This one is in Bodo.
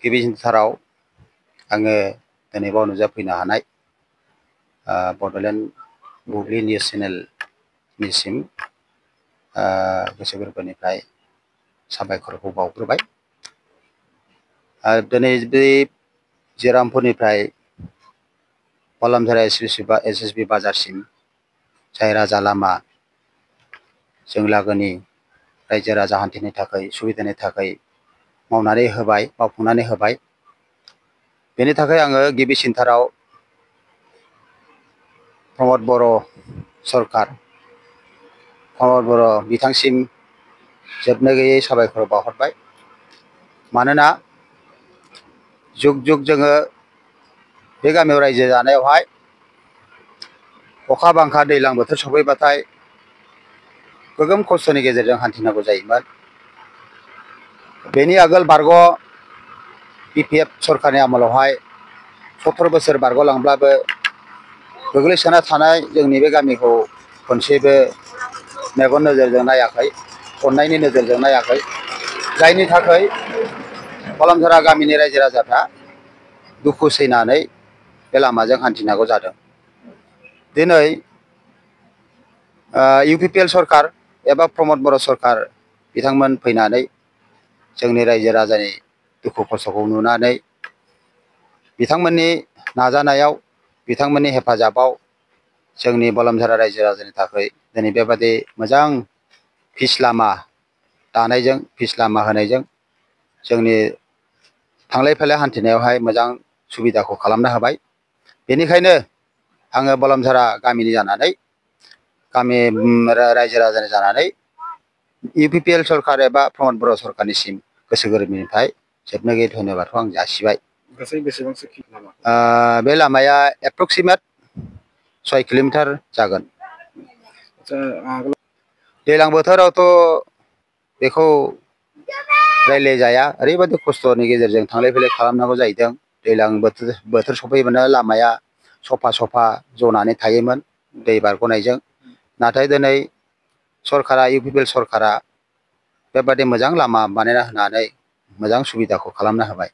गिबिसिनथाराव आङो दिनै बाव नुजाफैनो हानाय बड'लेण्ड बुब्लि निउस चेनेलनिसिम गोसो गोरबोनिफ्राय साबायखरखौ बावग्रोबाय। दिनै बे जिरामपुरनिफ्राय बलमझरा एसएसबि बाजारसिम जाय राजा लामा जों लागोनि रायजो राजा हान्थिनो थाखाय सुबिदानि थाखाय मावफुंनानै होबाय। बेनि थाखाय आङो गिबिसिनथाराव प्रमद बर' सरकार प्रमद बर' बिथांसिम जोबनो गैयै साबायखर बावहरबाय। मानोना जुग जुग जोङो बे गामियाव रायजो जानायावहाय अखा बांखा दैज्लां बोथोर सफैबाथाय गोगोम खस्थ'नि गेजेरजों हान्थिनांगौ जायोमोन। बेनि आगोल BPF सरकारनि आमोलावहाय 70 बोसोर बारग'लांब्लाबो गोग्लैसोना थानाय जोंनि बे गामिखौ खनसेबो मेगन नोजोरजों नायाखै, अननायनि नोजोरजों नायाखै। जायनि थाखाय बलमझरा गामिनि रायजो राजाफ्रा दुखु सैनानै बे लामाजों हान्थिनांगौ जादों। दिनै UPPL सरकार एबा प्रमद बर' सरकार बिथांमोन फैनानै जोंनि रायजो राजानि दुखु खस्थ'खौ नुनानै बिथांमोननि नाजानायाव, बिथांमोननि हेफाजाबाव जोंनि बलमझरा रायजो राजानि थाखाय दिनै बेबादि मोजां फिस लामा दानायजों, फिस लामा होनायजों जोंनि थांलाय फैलाय हान्थिनायावहाय मोजां सुबिदाखौ खालामना होबाय। बेनिखायनो आङो बलमझरा गामिनि जानानै, रायजो राजानि जानानै UPPL सरकार एबा प्रमद बर' सरकारनिसिम गोसो गोरबोनिफ्राय जोबनो गैयै धन्यबादखौ आं जासिबाय। गासै बेसेबांसो लामा? बे लामाया एप्रक्सिमेट 6 किल'मिटार जागोन। दैज्लां बोथोरावथ' बेखौ रायज्लायजाया, ओरैबायदि खस्थ'नि गेजेरजों थांलाय फैलाय खालामनांगौ जाहैदों। दैज्लां बोथोर सफैबानो लामाया सफा जनानै थायोमोन दै बारग'नायजों। नाथाय दिनै सरकारा, UPPL सरकारा बेबादि मोजां लामा बानायना होनानै मोजां सुबिदाखौ खालामना होबाय।